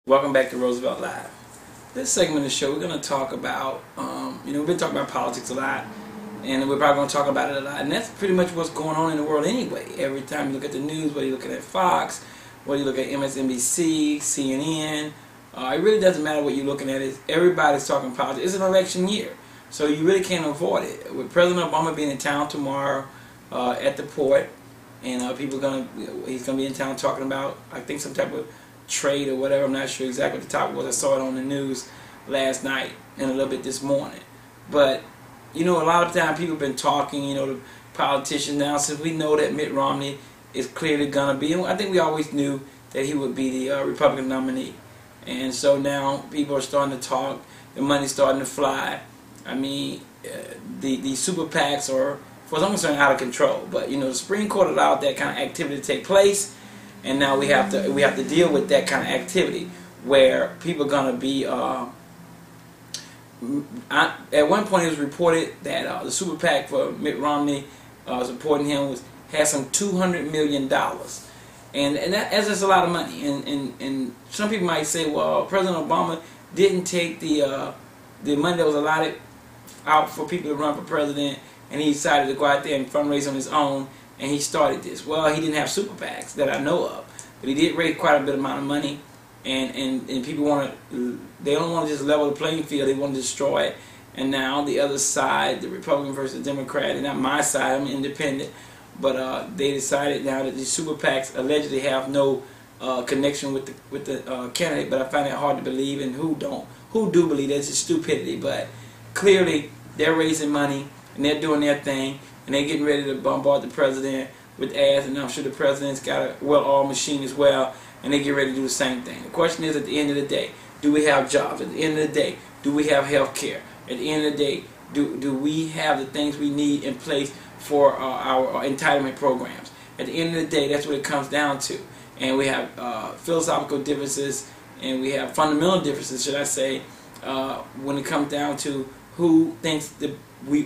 Welcome back to Roosevelt Live. This segment of the show, we're going to talk about, we've been talking about politics a lot, and we're probably going to talk about it a lot, and that's pretty much what's going on in the world anyway. Every time you look at the news, whether you're looking at Fox, whether you look at MSNBC, CNN, it really doesn't matter what you're looking at. Everybody's talking politics. It's an election year, so you really can't avoid it. With President Obama being in town tomorrow at the port, and he's going to be in town talking about, I think, some type of trade or whatever. I'm not sure exactly what the topic was. I saw it on the news last night and a little bit this morning. But a lot of time people have been talking, the politicians now, since we know that Mitt Romney is clearly gonna be, and I think we always knew that he would be the Republican nominee. And so now people are starting to talk. The money's starting to fly. I mean, the super PACs are, for some concerned, out of control. But the Supreme Court allowed that kind of activity to take place. And now we have to deal with that kind of activity where people are going to be. At one point, it was reported that the super PAC for Mitt Romney supporting him had some $200 million, and that's just a lot of money. And some people might say, well, President Obama didn't take the money that was allotted out for people to run for president, and he decided to go out there and fundraise on his own. And he started this. Well, he didn't have super PACs that I know of, but he did raise quite a bit amount of money, and people they don't want to just level the playing field. They want to destroy it. And now the other side, the Republican versus Democrat, and not my side, I'm independent, but they decided now that these super PACs allegedly have no connection with the candidate. But I find it hard to believe, and who do believe that's just stupidity. But clearly they're raising money and they're doing their thing. And they're getting ready to bombard the president with ads, and I'm sure the president's got a well-oiled machine as well, and they get ready to do the same thing. The question is, at the end of the day, do we have jobs? At the end of the day, do we have health care? At the end of the day, do we have the things we need in place for our entitlement programs? At the end of the day, that's what it comes down to. And we have philosophical differences, and we have fundamental differences, should I say, when it comes down to who thinks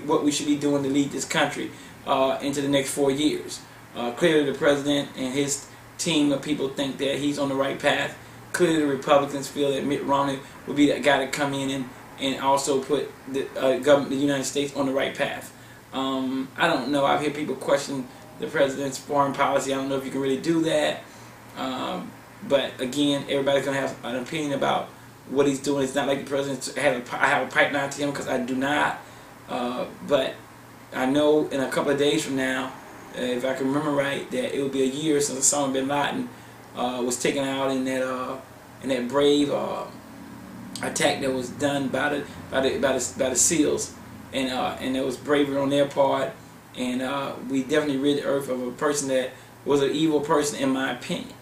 what we should be doing to lead this country into the next 4 years. Clearly the president and his team of people think that he's on the right path. Clearly the Republicans feel that Mitt Romney will be that guy to come in and also put the government of the United States on the right path. I don't know. I've heard people question the president's foreign policy. I don't know if you can really do that. But again, everybody's going to have an opinion about what he's doing. It's not like the president I have a pipeline to him, because I do not. But I know in a couple of days from now, if I can remember right, that it will be a year since Osama bin Laden was taken out in that brave attack that was done by the SEALs, and there was bravery on their part, and we definitely rid the earth of a person that was an evil person, in my opinion.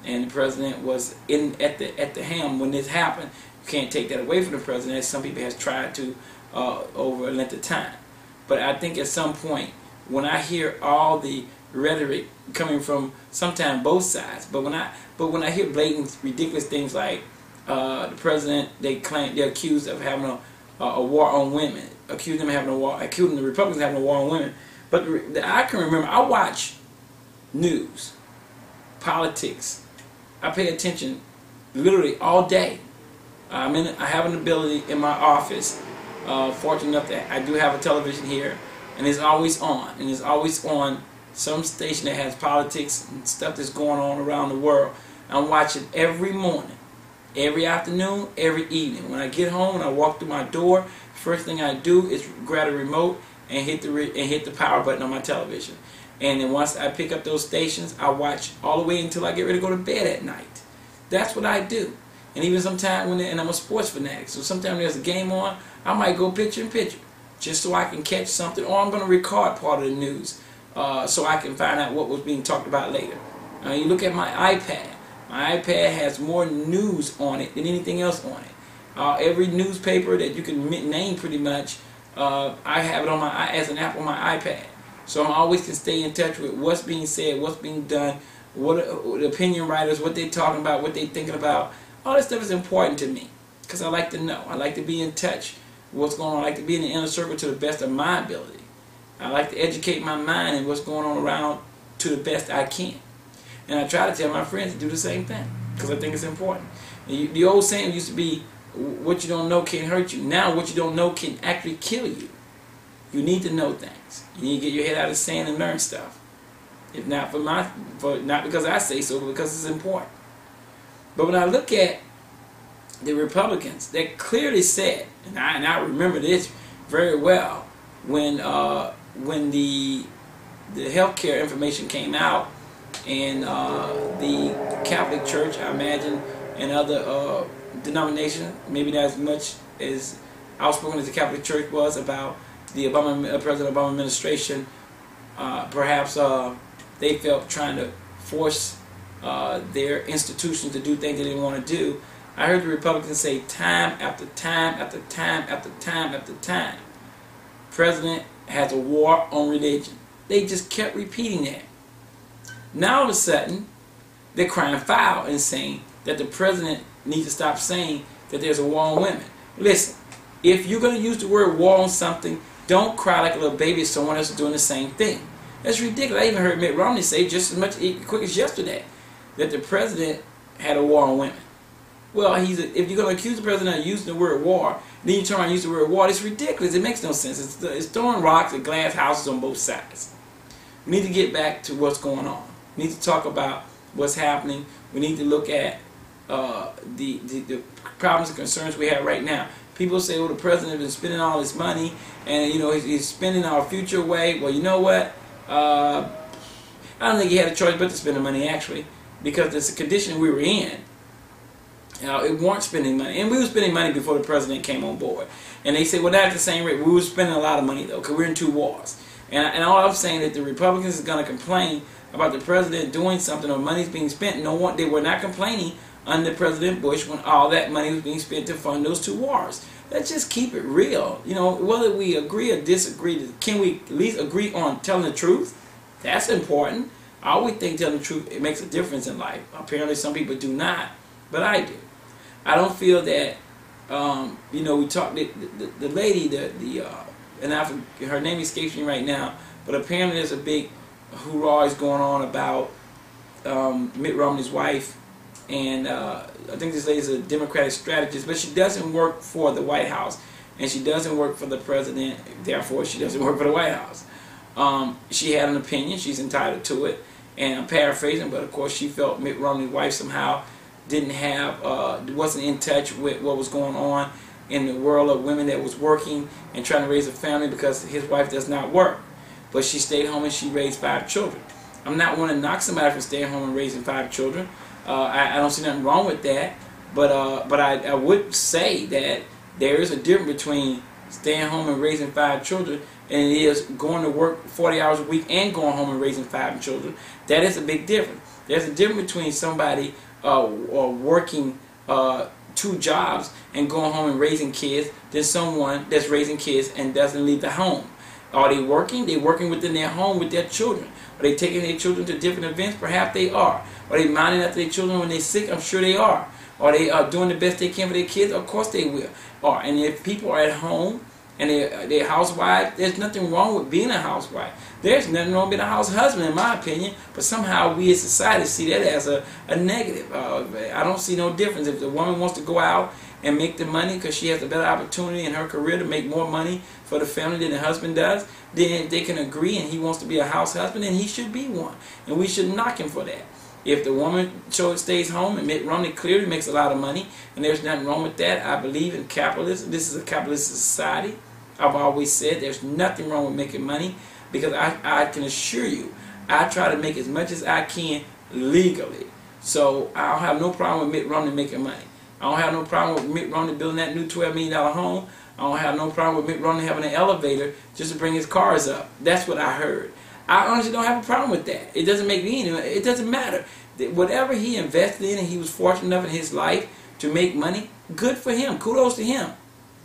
And the president was at the helm when this happened. You can't take that away from the president, as some people have tried to over a length of time. But I think at some point, when I hear all the rhetoric coming from sometimes both sides, but when I hear blatant, ridiculous things like the president, they're accused of having a war on women, accusing the Republicans of having a war on women. But I can remember, I watch news, politics. I pay attention literally all day. I have an ability in my office. Fortunate enough that I do have a television here, and it's always on. And it's always on some station that has politics and stuff that's going on around the world. I'm watching every morning, every afternoon, every evening. When I get home and I walk through my door, first thing I do is grab a remote and hit the power button on my television. And then once I pick up those stations, I watch all the way until I get ready to go to bed at night. That's what I do. And even sometimes and I'm a sports fanatic, so sometimes there's a game on, I might go picture in picture, just so I can catch something, or I'm going to record part of the news so I can find out what was being talked about later. You look at my iPad. My iPad has more news on it than anything else on it. Every newspaper that you can name pretty much, I have it on as an app on my iPad. So I always can stay in touch with what's being said, what's being done, what the opinion writers, what they're talking about, what they're thinking about. All this stuff is important to me, because I like to know. I like to be in touch with what's going on. I like to be in the inner circle to the best of my ability. I like to educate my mind and what's going on around to the best I can. And I try to tell my friends to do the same thing. because I think it's important. The old saying used to be, what you don't know can hurt you. Now what you don't know can actually kill you. You need to know things. You need to get your head out of the sand and learn stuff. If not not because I say so, but because it's important. But when I look at the Republicans, they clearly said, and I remember this very well, when the healthcare information came out, and the Catholic Church, I imagine, and other denominations, maybe not as much as outspoken as the Catholic Church was about the President Obama administration, perhaps they felt trying to force their institutions to do things they didn't want to do. I heard the Republicans say time after time after time after time after time, President has a war on religion. They just kept repeating that. Now all of a sudden, they're crying foul and saying that the president needs to stop saying that there's a war on women. Listen, if you're going to use the word war on something, don't cry like a little baby if someone else is doing the same thing. That's ridiculous. I even heard Mitt Romney say just as quick as yesterday that the president had a war on women. Well, if you're going to accuse the president of using the word war, then you turn around and use the word war, it's ridiculous. It makes no sense. It's throwing rocks at glass houses on both sides. We need to get back to what's going on. We need to talk about what's happening. We need to look at the problems and concerns we have right now. People say, well, the president has been spending all this money, and he's spending our future away. Well, you know what? I don't think he had a choice but to spend the money, actually, because it's a condition we were in. It weren't spending money, and we were spending money before the president came on board. And they say, well, not at the same rate. We were spending a lot of money though, because we're in 2 wars. And all I'm saying is that the Republicans is going to complain about the president doing something or money's being spent. No, they were not complaining under President Bush when all that money was being spent to fund those 2 wars. Let's just keep it real. Whether we agree or disagree, can we at least agree on telling the truth? That's important. I always think telling the truth, it makes a difference in life. Apparently some people do not, but I do. I don't feel that, we talked, the lady, and her name escapes me right now, but apparently there's a big hoorah is going on about Mitt Romney's wife, and I think this lady's a Democratic strategist, but she doesn't work for the White House, and she doesn't work for the president, therefore she doesn't work for the White House. She had an opinion, she's entitled to it, and I'm paraphrasing, but of course she felt Mitt Romney's wife somehow wasn't in touch with what was going on in the world of women that was working and trying to raise a family, because his wife does not work. But she stayed home and she raised 5 children. I'm not one to knock somebody for staying home and raising 5 children. I don't see nothing wrong with that. But I would say that there is a difference between staying home and raising 5 children and it is going to work 40 hours a week and going home and raising 5 children. That is a big difference. There's a difference between somebody working 2 jobs and going home and raising kids than someone that's raising kids and doesn't leave the home. Are they working? They're working within their home with their children. Are they taking their children to different events? Perhaps they are. Are they minding after their children when they're sick? I'm sure they are. Are they doing the best they can for their kids? Of course they will. And if people are at home and they're housewives, there's nothing wrong with being a housewife. There's nothing wrong with being a house husband, in my opinion, but somehow we as society see that as a negative. I don't see no difference. If the woman wants to go out and make the money because she has a better opportunity in her career to make more money for the family than the husband does, then they can agree and he wants to be a house husband, and he should be one. And we should knock him for that. If the woman stays home, and Mitt Romney clearly makes a lot of money, and there's nothing wrong with that. I believe in capitalism. This is a capitalist society. I've always said there's nothing wrong with making money, because I can assure you, I try to make as much as I can legally. So I don't have no problem with Mitt Romney making money. I don't have no problem with Mitt Romney building that new $12 million home. I don't have no problem with Mitt Romney having an elevator just to bring his cars up. That's what I heard. I honestly don't have a problem with that. It doesn't make me any, it doesn't matter. Whatever he invested in and he was fortunate enough in his life to make money, good for him. Kudos to him.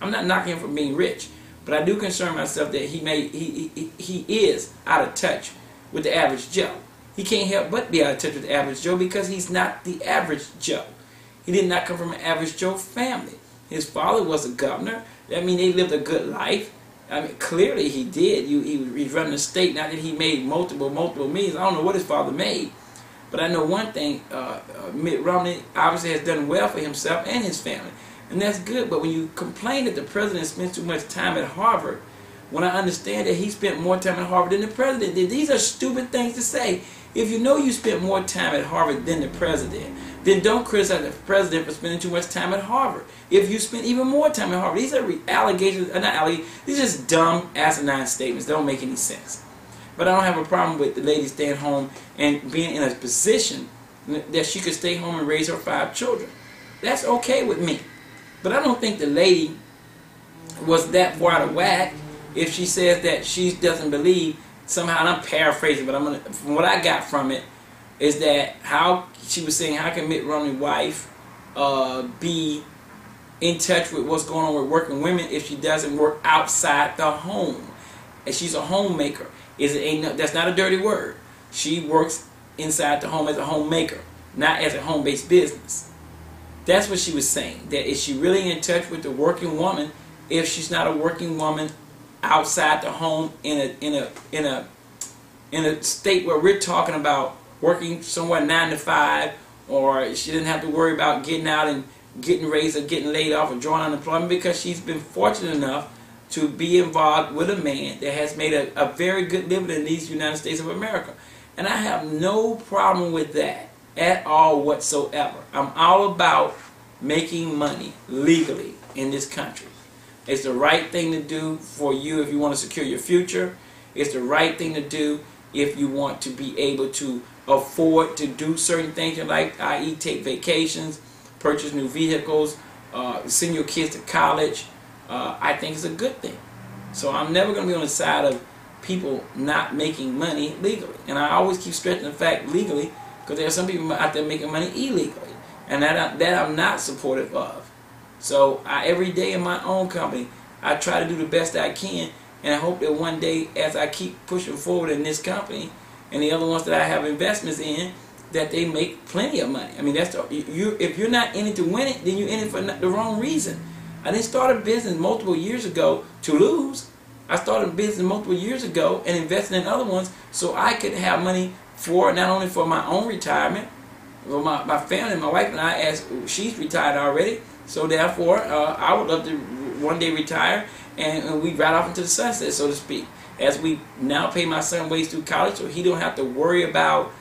I'm not knocking him for being rich, but I do concern myself that he is out of touch with the average Joe. He can't help but be out of touch with the average Joe because he's not the average Joe. He did not come from an average Joe family. His father was a governor. That means they lived a good life. I mean, clearly he did. He running the state. Not that he made multiple millions. I don't know what his father made, But I know one thing, Mitt Romney obviously has done well for himself and his family. And that's good. But when you complain that the president spends too much time at Harvard, when I understand that he spent more time at Harvard than the president did, these are stupid things to say. If you know you spent more time at Harvard than the president, then don't criticize the president for spending too much time at Harvard. If you spent even more time at Harvard, these are allegations, not allegations, these are just dumb, asinine statements. They don't make any sense. But I don't have a problem with the lady staying home and being in a position that she could stay home and raise her 5 children. That's okay with me. But I don't think the lady was that far out of whack if she says that she doesn't believe somehow, and I'm paraphrasing, but from what I got from it, is that how she was saying, how can Mitt Romney's wife be in touch with what's going on with working women if she doesn't work outside the home? And she's a homemaker. That's not a dirty word. She works inside the home as a homemaker, not as a home-based business. That's what she was saying. That is she really in touch with the working woman if she's not a working woman outside the home in a state where we're talking about working somewhere 9 to 5, or she didn't have to worry about getting out and getting raised or getting laid off or drawing unemployment, because she's been fortunate enough to be involved with a man that has made a very good living in these United States of America. And I have no problem with that at all whatsoever. I'm all about making money legally in this country. It's the right thing to do for you if you want to secure your future. It's the right thing to do if you want to be able to afford to do certain things in life, i.e. take vacations, purchase new vehicles, send your kids to college. I think it's a good thing. So I'm never going to be on the side of people not making money legally. And I always keep stressing the fact legally, because there are some people out there making money illegally. And that I'm not supportive of. So every day in my own company, I try to do the best I can, and I hope that one day, as I keep pushing forward in this company and the other ones that I have investments in, that they make plenty of money. I mean, if you're not in it to win it, then you're in it for the wrong reason. I didn't start a business multiple years ago to lose. I started a business multiple years ago and invested in other ones so I could have money for not only for my own retirement, for my family, my wife and I, as she's retired already. So therefore, I would love to one day retire and we ride off into the sunset, so to speak. As we now pay my son ways through college, so he don't have to worry about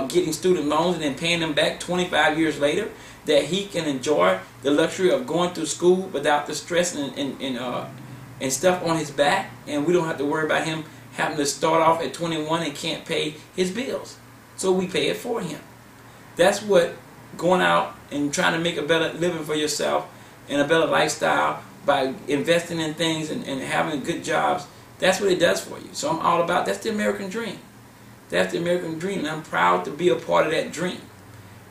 getting student loans and then paying them back 25 years later, that he can enjoy the luxury of going through school without the stress and stuff on his back, and we don't have to worry about him having to start off at 21 and can't pay his bills. So we pay it for him. That's what going out and trying to make a better living for yourself and a better lifestyle by investing in things and having good jobs, that's what it does for you. So I'm all about, that's the American dream. That's the American dream, and I'm proud to be a part of that dream.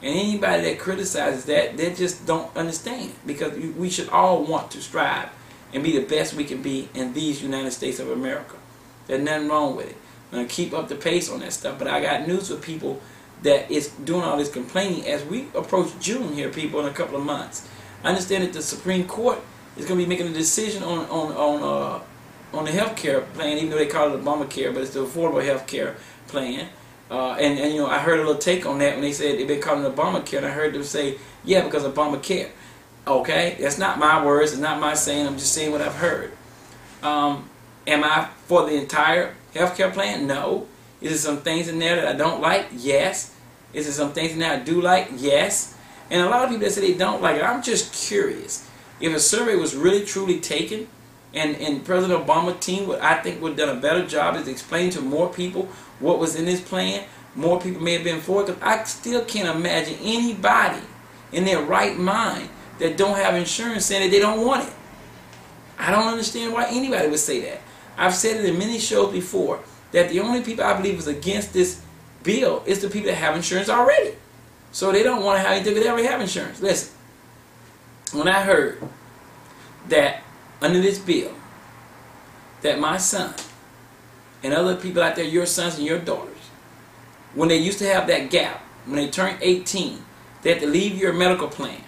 And anybody that criticizes that, they just don't understand, because we should all want to strive and be the best we can be in these United States of America. There's nothing wrong with it. I'm going to keep up the pace on that stuff, but I got news for people that is doing all this complaining as we approach June here, people, in a couple of months. I understand that the Supreme Court is going to be making a decision on the health care plan, even though they call it Obamacare, but it's the affordable health care plan. And you know, I heard a little take on that when they said they've been calling it Obamacare, and I heard them say, yeah, because of Obamacare. Okay, that's not my words, it's not my saying, I'm just saying what I've heard. Am I for the entire health care plan? No. Is there some things in there that I don't like? Yes. Is there some things in there I do like? Yes. And a lot of people that say they don't like it, I'm just curious. If a survey was really truly taken, and President Obama's team, I think, would have done a better job is explaining to more people what was in this plan, more people may have been for it, because I still can't imagine anybody in their right mind that don't have insurance saying that they don't want it. I don't understand why anybody would say that. I've said it in many shows before, that the only people I believe is against this bill is the people that have insurance already. So they don't want to have anything, because they already have insurance. Listen, when I heard that under this bill, that my son and other people out there, your sons and your daughters, when they used to have that gap, when they turned 18, they had to leave your medical plan.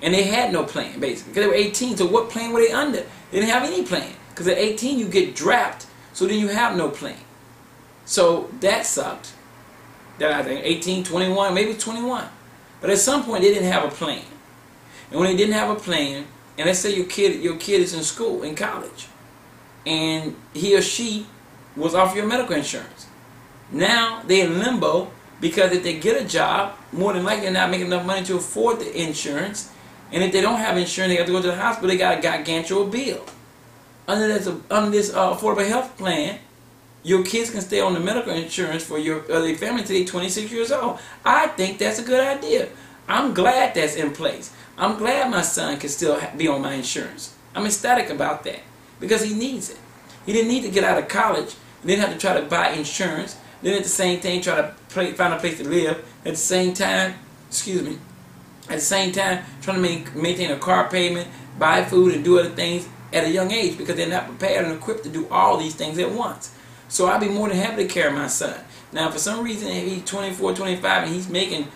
And they had no plan, basically, because they were 18. So what plan were they under? They didn't have any plan, because at 18 you get drafted, so then you have no plan. So that sucked. That I think 18, 21, maybe 21. But at some point they didn't have a plan. And when they didn't have a plan, and let's say your kid is in school, in college, and he or she was off your medical insurance. Now they're in limbo because if they get a job, more than likely they're not making enough money to afford the insurance. And if they don't have insurance, they have to go to the hospital. They got a gargantuan bill. Under this affordable health plan, your kids can stay on the medical insurance for their family until they're 26 years old. I think that's a good idea. I'm glad that's in place. I'm glad my son can still be on my insurance. I'm ecstatic about that because he needs it. He didn't need to get out of college and then have to try to buy insurance. Then at the same time try to find a place to live. At the same time, at the same time trying to maintain a car payment, buy food, and do other things at a young age because they're not prepared and equipped to do all these things at once. So I'd be more than happy to carry my son. Now, for some reason, if he's 24, 25, and he's making,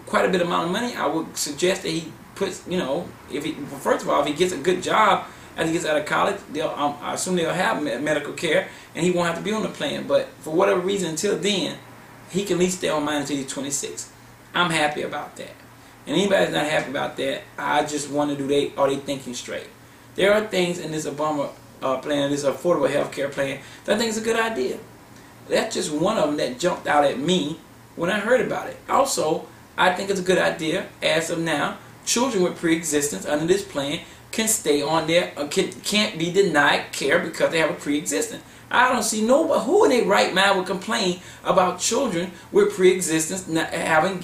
quite a bit amount of money, I would suggest that he puts, first of all, if he gets a good job as he gets out of college, I assume they'll have medical care, and he won't have to be on the plan. But for whatever reason, until then, he can at least stay on mine until he's 26. I'm happy about that. And anybody that's not happy about that, I just wonder, are they thinking straight? There are things in this Obama plan, this affordable health care plan, that I think is a good idea. That's just one of them that jumped out at me when I heard about it. Also, I think it's a good idea, as of now, children with pre-existence under this plan can stay on there, can't be denied care because they have a pre-existence. I don't see nobody who in their right mind would complain about children with pre-existence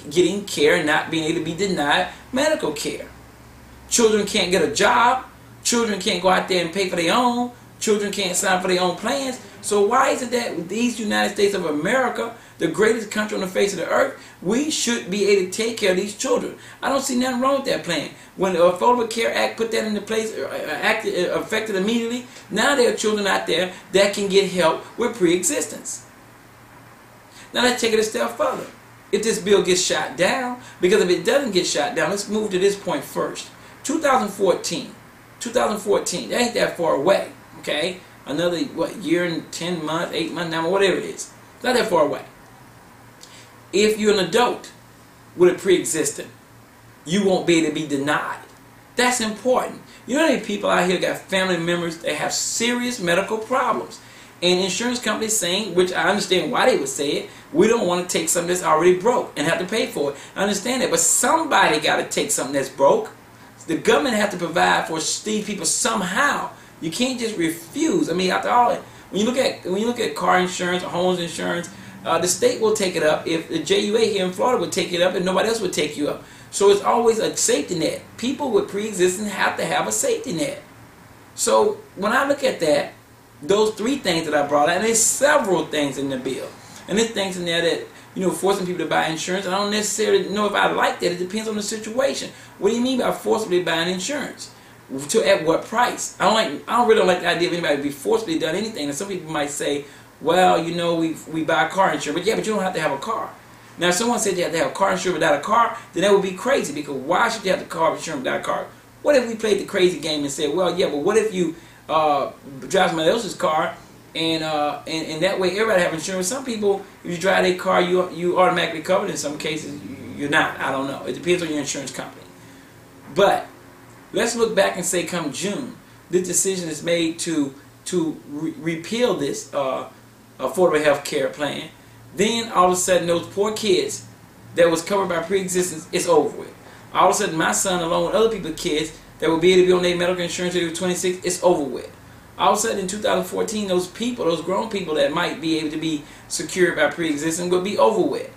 getting care and not being able to be denied medical care. Children can't get a job. Children can't go out there and pay for their own. Children can't sign for their own plans. So why is it that these United States of America, the greatest country on the face of the earth, we should be able to take care of these children? I don't see nothing wrong with that plan. When the Affordable Care Act put that into place, affected immediately, now there are children out there that can get help with pre-existence. Now let's take it a step further. If this bill gets shot down, because if it doesn't get shot down, let's move to this point first. 2014, that ain't that far away, okay? Another, year and 10 months, 8 months, 9 months, whatever it is. It's not that far away. If you're an adult with a pre-existing, you won't be able to be denied. That's important. You know how many people out here got family members that have serious medical problems? And insurance companies saying, which I understand why they would say it, we don't want to take something that's already broke and have to pay for it. I understand that, but somebody got to take something that's broke. The government has to provide for these people somehow. You can't just refuse. I mean, after all, when you look at car insurance or homes insurance, the state will take it up. If the JUA here in Florida would take it up, and nobody else would take you up. So it's always a safety net. People with pre-existing have to have a safety net. So when I look at that, those three things that I brought out, and there's several things in the bill, and there's things in there that forcing people to buy insurance. I don't necessarily know if I like that. It depends on the situation. What do you mean by forcibly buying insurance? At what price? I don't really like the idea of anybody be forcibly done anything. And some people might say, well, we buy car insurance, but you don't have to have a car. Now, if someone said you have to have car insurance without a car, then that would be crazy, because why should you have the car insurance without a car? What if we played the crazy game and said, well, yeah, but what if you drive somebody else's car and that way everybody have insurance? Some people, if you drive their car, you automatically covered. In some cases, you're not. I don't know. It depends on your insurance company. But let's look back and say, come June, this decision is made to repeal this affordable health care plan. Then all of a sudden, those poor kids that was covered by pre-existence, it's over with. All of a sudden, my son, along with other people's kids that will be able to be on their medical insurance until they were 26, it's over with. All of a sudden, in 2014, those grown people that might be able to be secured by pre-existence will be over with.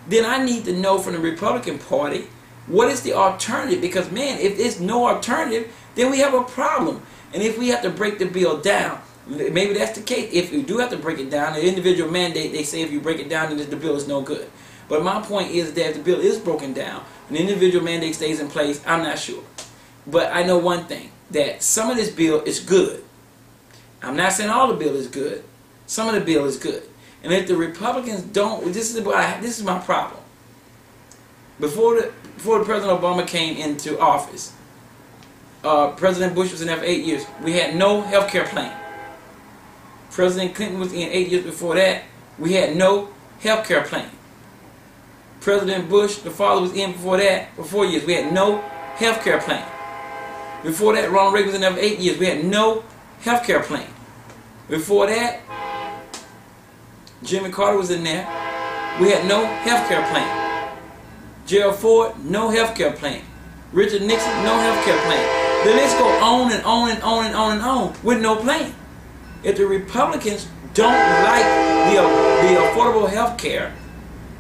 Then I need to know from the Republican Party, what is the alternative? Because, man, if there's no alternative, then we have a problem. And if we have to break the bill down, maybe that's the case. If you do have to break it down, the individual mandate, they say if you break it down, then the bill is no good. But my point is that if the bill is broken down, and the individual mandate stays in place, I'm not sure. But I know one thing, that some of this bill is good. I'm not saying all the bill is good. Some of the bill is good. And if the Republicans don't, this is my problem. Before President Obama came into office, President Bush was in there for 8 years. We had no health care plan. President Clinton was in 8 years before that. We had no health care plan. President Bush, the father, was in before that, for 4 years. We had no health care plan. Before that, Ronald Reagan was in there for 8 years. We had no health care plan. Before that, Jimmy Carter was in there. We had no health care plan. Gerald Ford, no health care plan. Richard Nixon, no health care plan. The list goes on and on and on and on and on with no plan. If the Republicans don't like the affordable health care,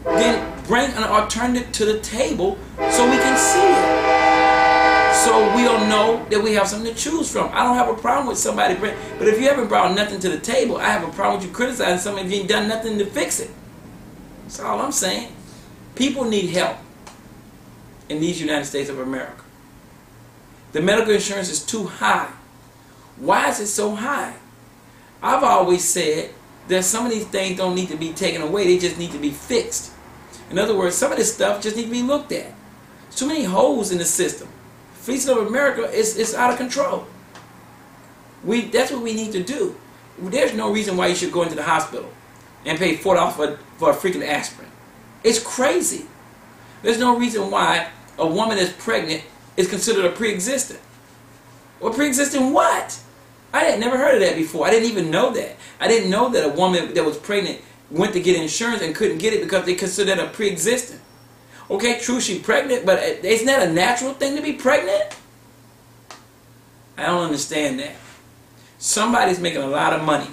then bring an alternative to the table so we can see it. So we'll know that we have something to choose from. I don't have a problem with somebody but if you haven't brought nothing to the table, I have a problem with you criticizing something if you ain't done nothing to fix it. That's all I'm saying. People need help in these United States of America. The medical insurance is too high. Why is it so high? I've always said that some of these things don't need to be taken away, they just need to be fixed. In other words, some of this stuff just needs to be looked at. Too many holes in the system. Fleecing of America is out of control. That's what we need to do. There's no reason why you should go into the hospital and pay $4 for a freaking aspirin. It's crazy. There's no reason why a woman that's pregnant is considered a pre-existent. Well, pre-existent what? I had never heard of that before. I didn't even know that. I didn't know that a woman that was pregnant went to get insurance and couldn't get it because they consider that a pre-existent. Okay, true, she's pregnant, but isn't that a natural thing to be pregnant? I don't understand that. Somebody's making a lot of money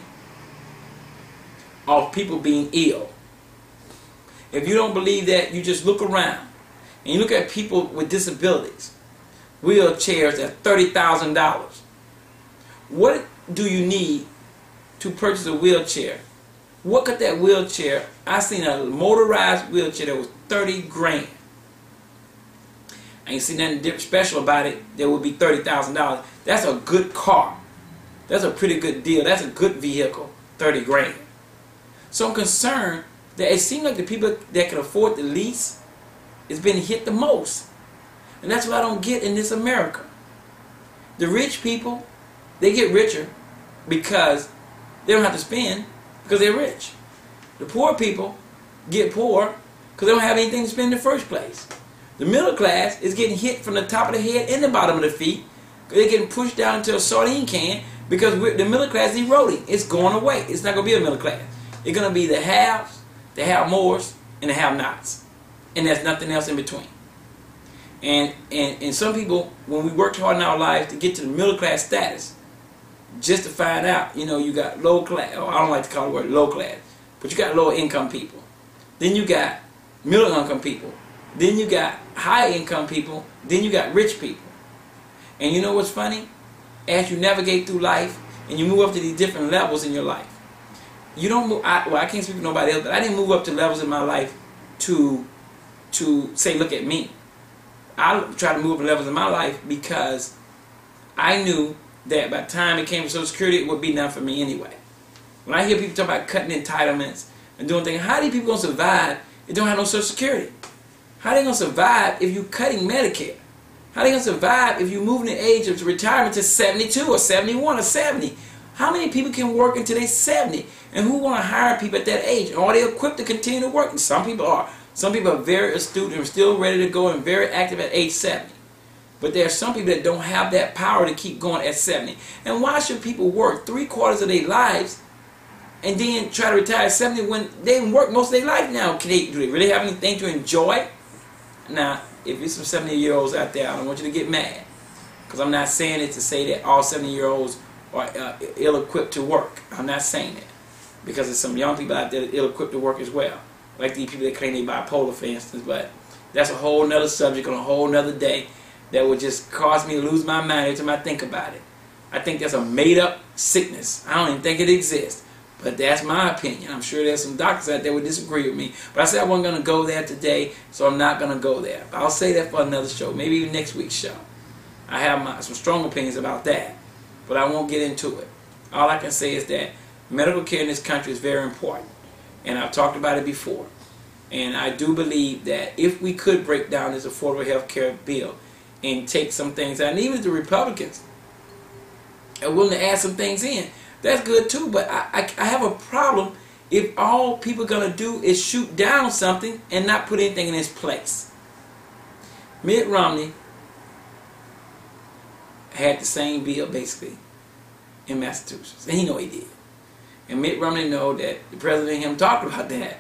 off people being ill. If you don't believe that, you just look around and you look at people with disabilities. Wheelchairs at $30,000. What do you need to purchase a wheelchair? What could that wheelchair? I seen a motorized wheelchair that was 30 grand. I ain't seen nothing special about it that would be $30,000. That's a good car. That's a pretty good deal. That's a good vehicle. 30 grand. So I'm concerned that it seems like the people that can afford the least is being hit the most. And that's what I don't get in this America. The rich people, they get richer because they don't have to spend because they're rich. The poor people get poor because they don't have anything to spend in the first place. The middle class is getting hit from the top of the head and the bottom of the feet. They're getting pushed down into a sardine can because the middle class is eroding. It's going away. It's not going to be a middle class. It's going to be the haves, the have-mores, and the have-nots. And there's nothing else in between. And some people, when we worked hard in our lives to get to the middle class status, just to find out, you got low class, I don't like to call the word low class, but you got lower income people. Then you got middle income people. Then you got high income people. Then you got rich people. And you know what's funny? As you navigate through life and you move up to these different levels in your life, you don't move, I can't speak for nobody else, but I didn't move up to levels in my life to say, look at me. I tried to move up levels in my life because I knew that by the time it came to Social Security, it would be enough for me anyway. When I hear people talk about cutting entitlements and doing things, how are these people going to survive if they don't have no Social Security? How are they going to survive if you're cutting Medicare? How are they going to survive if you're moving the age of retirement to 72 or 71 or 70? How many people can work until they're 70? And who want to hire people at that age? Are they equipped to continue to work? And some people are. Some people are very astute and still ready to go and very active at age 70. But there are some people that don't have that power to keep going at 70. And why should people work 3/4 of their lives and then try to retire at 70 when they didn't work most of their life now? Do they really have anything to enjoy? Now, if there's some 70-year-olds out there, I don't want you to get mad. Because I'm not saying it to say that all 70-year-olds are ill-equipped to work. I'm not saying it. Because there's some young people out there that are ill-equipped to work as well. Like these people that claim they're bipolar, for instance. But that's a whole nother subject on a whole nother day that would just cause me to lose my mind every time I think about it. I think that's a made-up sickness. I don't even think it exists. But that's my opinion. I'm sure there's some doctors out there who would disagree with me. But I said I wasn't going to go there today, so I'm not going to go there. I'll say that for another show, maybe even next week's show. I have some strong opinions about that, but I won't get into it. All I can say is that medical care in this country is very important, and I've talked about it before. And I do believe that if we could break down this affordable health care bill and take some things out, and even if the Republicans are willing to add some things in, that's good too. But I have a problem if all people are going to do is shoot down something and not put anything in its place. Mitt Romney had the same bill basically in Massachusetts, and he know he did. And Mitt Romney know that the president and him talked about that,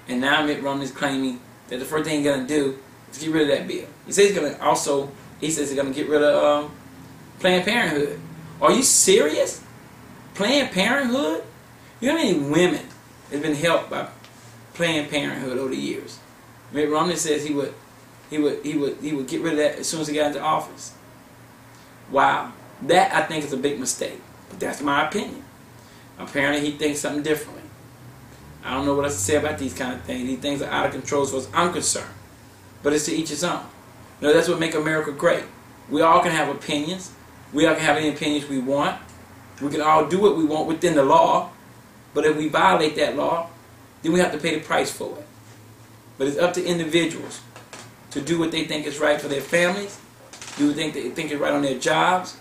and now Mitt Romney's claiming that the first thing he's going to do is get rid of that bill. He says he's going to also, he says he's going to get rid of Planned Parenthood. Are you serious? Planned Parenthood? You know how many women have been helped by Planned Parenthood over the years? Mitt Romney says he would get rid of that as soon as he got into office. Wow, that I think is a big mistake. But that's my opinion. Apparently he thinks something differently. I don't know what else to say about these kind of things. These things are out of control as far as I'm concerned. But it's to each his own. You know, that's what makes America great. We all can have opinions. We all can have any opinions we want. We can all do what we want within the law. But if we violate that law, then we have to pay the price for it. But it's up to individuals to do what they think is right for their families, do what they think is right on their jobs,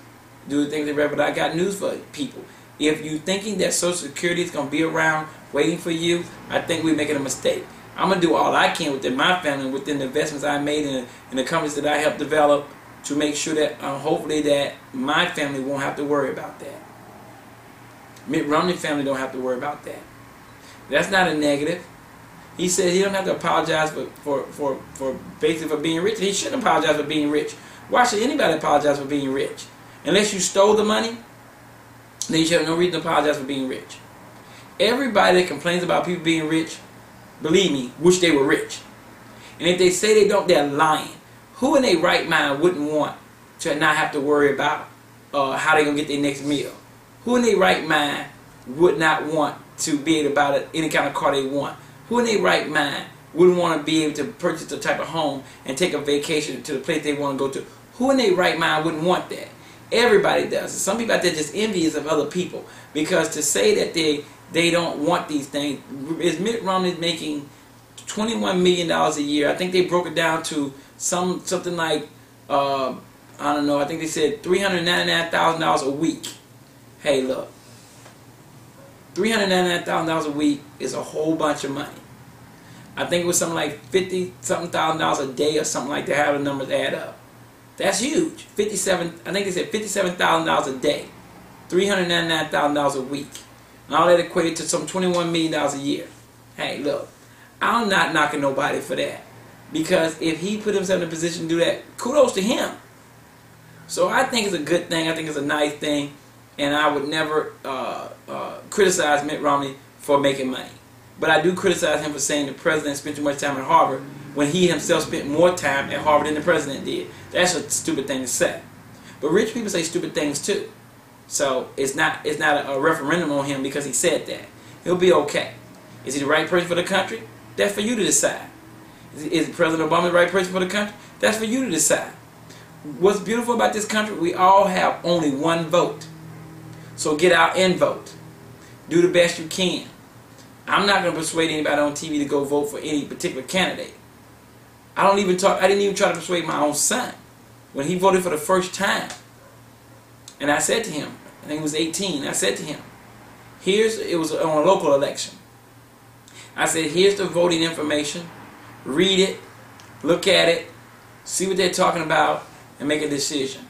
do what they think is right. But I got news for people. If you're thinking that Social Security is going to be around waiting for you, I think we're making a mistake. I'm going to do all I can within my family, within the investments I made in the companies that I helped develop, to make sure that hopefully that my family won't have to worry about that. Mitt Romney family don't have to worry about that. That's not a negative. He said he don't have to apologize for basically for being rich. He shouldn't apologize for being rich. Why should anybody apologize for being rich? Unless you stole the money, then you should have no reason to apologize for being rich. Everybody that complains about people being rich, believe me, wish they were rich. And if they say they don't, they're lying. Who in their right mind wouldn't want to not have to worry about how they're going to get their next meal? Who in their right mind would not want to be able to buy any kind of car they want? Who in their right mind wouldn't want to be able to purchase the type of home and take a vacation to the place they want to go to? Who in their right mind wouldn't want that? Everybody does. Some people out there just envious of other people, because to say that they don't want these things. Is Mitt Romney making $21 million a year? I think they broke it down to something like I don't know. I think they said $399,000 a week. Hey, look, $399,000 a week is a whole bunch of money. I think it was something like $50-something thousand a day or something like that. How the numbers add up. That's huge. I think they said $57,000 a day, $399,000 a week. And all that equated to some $21 million a year. Hey, look, I'm not knocking nobody for that. Because if he put himself in a position to do that, kudos to him. So I think it's a good thing. I think it's a nice thing. And I would never criticize Mitt Romney for making money. But I do criticize him for saying the president spent too much time at Harvard when he himself spent more time at Harvard than the president did. That's a stupid thing to say. But rich people say stupid things too. So it's not a referendum on him because he said that. He'll be okay. Is he the right person for the country? That's for you to decide. Is President Obama the right person for the country? That's for you to decide. What's beautiful about this country, we all have only one vote. So get out and vote. Do the best you can. I'm not going to persuade anybody on TV to go vote for any particular candidate. I didn't even try to persuade my own son when he voted for the first time. And I said to him, I think he was 18, I said to him, it was on a local election. I said, here's the voting information. Read it, look at it, see what they're talking about, and make a decision.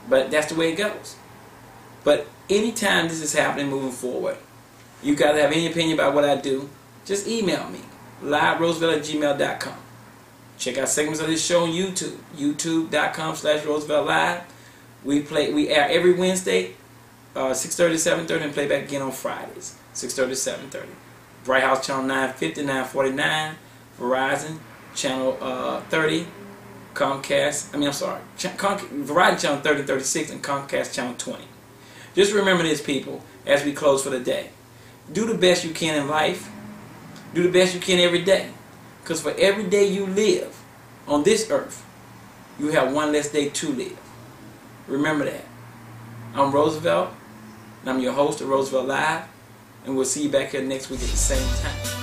But that's the way it goes. But anytime this is happening moving forward, you got to have any opinion about what I do, just email me, liveroosevelt@gmail.com. Check out segments of this show on YouTube, youtube.com/RooseveltLive. We air every Wednesday, 6:30 to 7:30, and play back again on Fridays, 6:30 to 7:30. Bright House Channel 950, 949, Verizon Channel 30, Verizon Channel 30, 36, and Comcast Channel 20. Just remember this, people, as we close for the day. Do the best you can in life. Do the best you can every day. Because for every day you live on this earth, you have one less day to live. Remember that. I'm Roosevelt, and I'm your host of Roosevelt Live, and we'll see you back here next week at the same time.